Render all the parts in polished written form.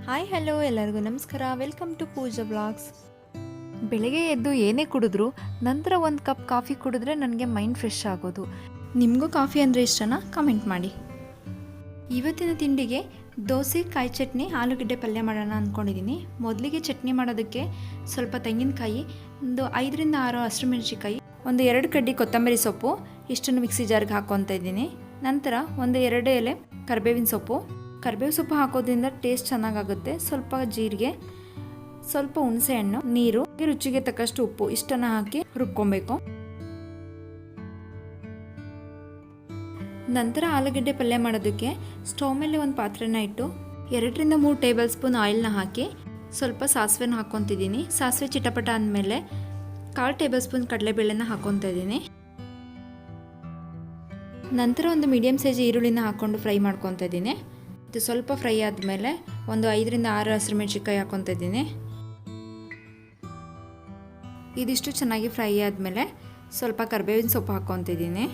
Hi hello ಎಲ್ಲರಿಗೂ ನಮಸ್ಕಾರ. Welcome to Pooja vlogs. ಬೆಳಗ್ಗೆ ಎದ್ದು ಏನೇ ಕುಡಿದ್ರು ನಂತರ ಒಂದು ಕಪ್ ಕಾಫಿ ಕುಡಿದ್ರೆ ನನಗೆ ಮೈಂಡ್ ಫ್ರೆಶ್ ಆಗೋದು. ನಿಮಗೂ ಕಾಫಿ ಅಂದರೆ ಇಷ್ಟನಾ? ಕಮೆಂಟ್ ಮಾಡಿ. ಇವತ್ತಿನ ತಿಂಡಿಗೆ ದೋಸೆ, ಕಾಯಿ ಚಟ್ನಿ, ಆಲೂಗಡ್ಡೆ ಪಲ್ಯ ಮಾಡೋಣ ಅಂದ್ಕೊಂಡಿದ್ದೀನಿ. ಮೊದಲಿಗೆ ಚಟ್ನಿ ಮಾಡೋದಕ್ಕೆ ಸ್ವಲ್ಪ ತೆಂಗಿನಕಾಯಿ, ಒಂದು 5ರಿಂದ 6 ಹಸಿಮೆಣಸಿಕಾಯಿ, ಒಂದು 2 ಕಡ್ಡಿ ಕೊತ್ತಂಬರಿ ಸೊಪ್ಪು ಇಷ್ಟನ್ನು ಮಿಕ್ಸಿ ಜಾರ್ಗೆ ಹಾಕ್ಕೊತಾ ಇದ್ದೀನಿ. ನಂತರ ಒಂದು 2 ಎಲೆ ಕರಿಬೇವಿನ ಸೊಪ್ಪು. ಕರಿಬೇವು ಸೊಪ್ಪು ಹಾಕೋದ್ರಿಂದ ಟೇಸ್ಟ್ ಚೆನ್ನಾಗಾಗುತ್ತೆ. ಸ್ವಲ್ಪ ಜೀರಿಗೆ, ಸ್ವಲ್ಪ ಹುಣಸೆ ಹಣ್ಣು, ನೀರು, ರುಚಿಗೆ ತಕ್ಕಷ್ಟು ಉಪ್ಪು ಇಷ್ಟನ್ನು ಹಾಕಿ ರುಬ್ಕೊಬೇಕು. ನಂತರ ಆಲೂಗಡ್ಡೆ ಪಲ್ಯ ಮಾಡೋದಕ್ಕೆ ಸ್ಟವ್ ಮೇಲೆ ಒಂದು ಪಾತ್ರೆನ ಇಟ್ಟು 2ರಿಂದ 3 ಟೇಬಲ್ ಸ್ಪೂನ್ ಆಯಿಲ್ನ ಹಾಕಿ ಸ್ವಲ್ಪ ಸಾಸಿವೆನ ಹಾಕ್ಕೊತಿದ್ದೀನಿ. ಸಾಸಿವೆ ಚಿಟಪಟ ಅಂದಮೇಲೆ 1/4 ಟೇಬಲ್ ಸ್ಪೂನ್ ಕಡಲೆಬೇಳೆನ ಹಾಕ್ಕೊತಾ ಇದ್ದೀನಿ. ನಂತರ ಒಂದು ಮೀಡಿಯಮ್ ಸೈಜ್ ಈರುಳ್ಳಿನ ಹಾಕ್ಕೊಂಡು ಫ್ರೈ ಮಾಡ್ಕೊತಾ ಇದ್ದೀನಿ. ಇದು ಸ್ವಲ್ಪ ಫ್ರೈ ಆದಮೇಲೆ ಒಂದು 5ರಿಂದ 6 ಹಸಿಮೆಣಸಿಕಾಯಿ ಹಾಕ್ಕೊತಾ ಇದ್ದೀನಿ. ಇದಿಷ್ಟು ಚೆನ್ನಾಗಿ ಫ್ರೈ ಆದಮೇಲೆ ಸ್ವಲ್ಪ ಕರಿಬೇವಿನ ಸೊಪ್ಪು ಹಾಕ್ಕೊತಿದ್ದೀನಿ.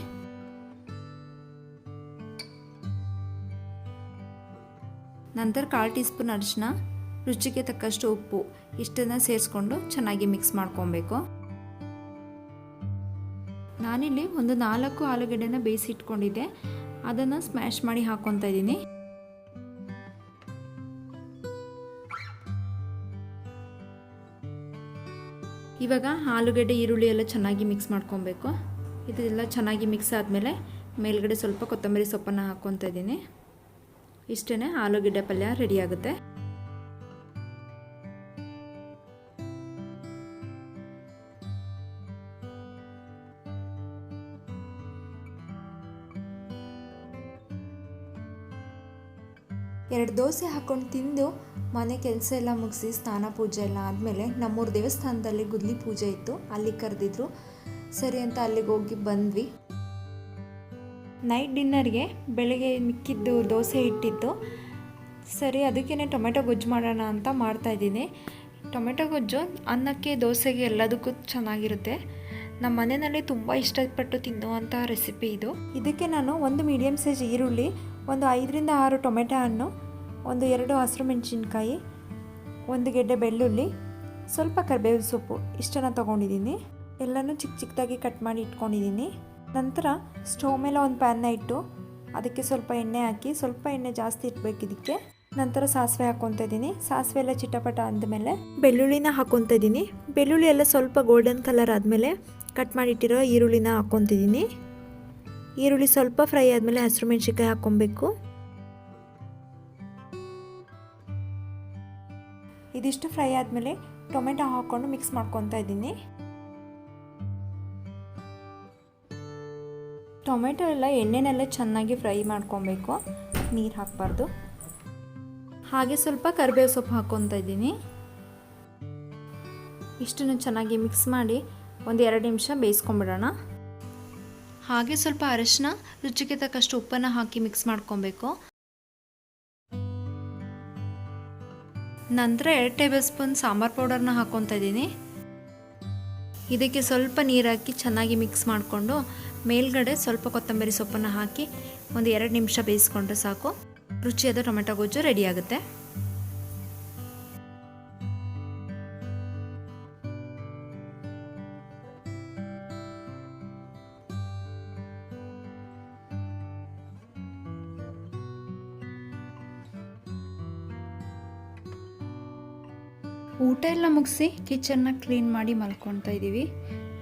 ನಂತರ 1/4 ಟೀ ಸ್ಪೂನ್ ಅರಿಶಿನ, ರುಚಿಗೆ ತಕ್ಕಷ್ಟು ಉಪ್ಪು ಇಷ್ಟನ್ನು ಸೇರಿಸ್ಕೊಂಡು ಚೆನ್ನಾಗಿ ಮಿಕ್ಸ್ ಮಾಡ್ಕೊಬೇಕು. ನಾನಿಲ್ಲಿ ಒಂದು 4 ಆಲೂಗಡ್ಡೆನ ಬೇಯಿಸಿ ಇಟ್ಕೊಂಡಿದ್ದೆ, ಅದನ್ನು ಸ್ಮ್ಯಾಶ್ ಮಾಡಿ ಹಾಕ್ಕೊತಾ ಇದ್ದೀನಿ. ಇವಾಗ ಆಲೂಗಡ್ಡೆ, ಈರುಳ್ಳಿ ಎಲ್ಲ ಚೆನ್ನಾಗಿ ಮಿಕ್ಸ್ ಮಾಡ್ಕೊಬೇಕು. ಇದೆಲ್ಲ ಚೆನ್ನಾಗಿ ಮಿಕ್ಸ್ ಆದಮೇಲೆ ಮೇಲ್ಗಡೆ ಸ್ವಲ್ಪ ಕೊತ್ತಂಬರಿ ಸೊಪ್ಪನ್ನು ಹಾಕ್ಕೊತಾ ಇದ್ದೀನಿ. ಇಷ್ಟೇ ಆಲೂಗಡ್ಡೆ ಪಲ್ಯ ರೆಡಿ ಆಗುತ್ತೆ. ಎರಡು ದೋಸೆ ಹಾಕ್ಕೊಂಡು ತಿಂದು ಮನೆ ಕೆಲಸ ಎಲ್ಲ ಮುಗಿಸಿ ಸ್ನಾನ ಪೂಜೆ ಎಲ್ಲ ಆದಮೇಲೆ ನಮ್ಮೂರ ದೇವಸ್ಥಾನದಲ್ಲಿ ಗುದ್ಲಿ ಪೂಜೆ ಇತ್ತು, ಅಲ್ಲಿ ಕರೆದಿದ್ರು. ಸರಿ ಅಂತ ಅಲ್ಲಿಗೆ ಹೋಗಿ ಬಂದ್ವಿ. ನೈಟ್ ಡಿನ್ನರ್ಗೆ ಬೆಳಗ್ಗೆ ಮಿಕ್ಕಿದ್ದು ದೋಸೆ ಇಟ್ಟಿದ್ದು, ಸರಿ ಅದಕ್ಕೇ ಟೊಮೆಟೊ ಗೊಜ್ಜು ಮಾಡೋಣ ಅಂತ ಮಾಡ್ತಾಯಿದ್ದೀನಿ. ಟೊಮೆಟೊ ಗೊಜ್ಜು ಅನ್ನಕ್ಕೆ, ದೋಸೆಗೆ ಎಲ್ಲದಕ್ಕೂ ಚೆನ್ನಾಗಿರುತ್ತೆ. ನಮ್ಮ ಮನೆಯಲ್ಲಿ ತುಂಬ ಇಷ್ಟಪಟ್ಟು ತಿನ್ನುವಂಥ ರೆಸಿಪಿ ಇದು. ಇದಕ್ಕೆ ನಾನು ಒಂದು ಮೀಡಿಯಮ್ ಸೈಜ್ ಈರುಳ್ಳಿ, ಒಂದು 5ರಿಂದ 6 ಟೊಮೆಟೊ ಹಣ್ಣು, ಒಂದು 2 ಹಸಿರು ಮೆಣಸಿನ್ಕಾಯಿ, ಒಂದು ಗೆಡ್ಡೆ ಬೆಳ್ಳುಳ್ಳಿ, ಸ್ವಲ್ಪ ಕರಿಬೇವಿನ ಸೊಪ್ಪು ಇಷ್ಟನ್ನು ತೊಗೊಂಡಿದ್ದೀನಿ. ಎಲ್ಲನೂ ಚಿಕ್ಕ ಚಿಕ್ಕದಾಗಿ ಕಟ್ ಮಾಡಿ ಇಟ್ಕೊಂಡಿದ್ದೀನಿ. ನಂತರ ಸ್ಟವ್ ಮೇಲೆ ಒಂದು ಪ್ಯಾನ್ನ ಇಟ್ಟು ಅದಕ್ಕೆ ಸ್ವಲ್ಪ ಎಣ್ಣೆ ಹಾಕಿ, ಸ್ವಲ್ಪ ಎಣ್ಣೆ ಜಾಸ್ತಿ ಇಟ್ಬೇಕು ಇದಕ್ಕೆ. ನಂತರ ಸಾಸಿವೆ ಹಾಕ್ಕೊತಾ ಇದ್ದೀನಿ. ಸಾಸಿವೆ ಎಲ್ಲ ಚಿಟಪಟ ಅಂದಮೇಲೆ ಬೆಳ್ಳುಳ್ಳಿನ ಹಾಕ್ಕೊತಾ ಇದ್ದೀನಿ. ಬೆಳ್ಳುಳ್ಳಿ ಎಲ್ಲ ಸ್ವಲ್ಪ ಗೋಲ್ಡನ್ ಕಲರ್ ಆದಮೇಲೆ ಕಟ್ ಮಾಡಿಟ್ಟಿರೋ ಈರುಳ್ಳಿನ ಹಾಕ್ಕೊತಿದ್ದೀನಿ. ಈರುಳ್ಳಿ ಸ್ವಲ್ಪ ಫ್ರೈ ಆದಮೇಲೆ ಹಸಿರು ಮೆಣಸಿನ್ಕಾಯಿ ಹಾಕ್ಕೊಬೇಕು. ಇದಿಷ್ಟು ಫ್ರೈ ಆದಮೇಲೆ ಟೊಮೆಟೊ ಹಾಕ್ಕೊಂಡು ಮಿಕ್ಸ್ ಮಾಡ್ಕೊತಾ ಇದ್ದೀನಿ. ಟೊಮೆಟೊ ಎಲ್ಲ ಎಣ್ಣೆನೆಲ್ಲ ಚೆನ್ನಾಗಿ ಫ್ರೈ ಮಾಡ್ಕೊಬೇಕು, ನೀರು ಹಾಕಬಾರ್ದು. ಹಾಗೆ ಸ್ವಲ್ಪ ಕರಿಬೇವು ಸೊಪ್ಪು ಹಾಕ್ಕೊತಾ ಇದ್ದೀನಿ. ಇಷ್ಟನ್ನು ಚೆನ್ನಾಗಿ ಮಿಕ್ಸ್ ಮಾಡಿ ಒಂದು 2 ನಿಮಿಷ ಬೇಯಿಸ್ಕೊಂಬಿಡೋಣ. ಹಾಗೆ ಸ್ವಲ್ಪ ಅರಿಶಿನ, ರುಚಿಗೆ ತಕ್ಕಷ್ಟು ಉಪ್ಪನ್ನು ಹಾಕಿ ಮಿಕ್ಸ್ ಮಾಡ್ಕೊಬೇಕು. ನಂತರ 2 ಟೇಬಲ್ ಸ್ಪೂನ್ ಸಾಂಬಾರು ಪೌಡರ್ನ ಹಾಕ್ಕೊತಾ ಇದ್ದೀನಿ. ಇದಕ್ಕೆ ಸ್ವಲ್ಪ ನೀರು ಹಾಕಿ ಚೆನ್ನಾಗಿ ಮಿಕ್ಸ್ ಮಾಡಿಕೊಂಡು ಮೇಲ್ಗಡೆ ಸ್ವಲ್ಪ ಕೊತ್ತಂಬರಿ ಸೊಪ್ಪನ್ನು ಹಾಕಿ ಒಂದು 2 ನಿಮಿಷ ಬೇಯಿಸ್ಕೊಂಡ್ರೆ ಸಾಕು. ರುಚಿಯಾದ ಟೊಮೆಟೊ ಗೊಜ್ಜು ರೆಡಿ ಆಗುತ್ತೆ. ಊಟ ಎಲ್ಲ ಮುಗಿಸಿ ಕಿಚನ್ನ ಕ್ಲೀನ್ ಮಾಡಿ ಮಲ್ಕೊಳ್ತಾ ಇದ್ದೀವಿ.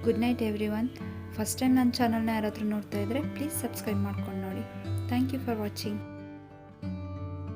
Good night everyone. First time ನನ್ನ ಚಾನಲ್ನ ಯಾರಾದರೂ ನೋಡ್ತಾ ಇದ್ದರೆ ಪ್ಲೀಸ್ ಸಬ್ಸ್ಕ್ರೈಬ್ ಮಾಡ್ಕೊಂಡು ನೋಡಿ. Thank you for watching.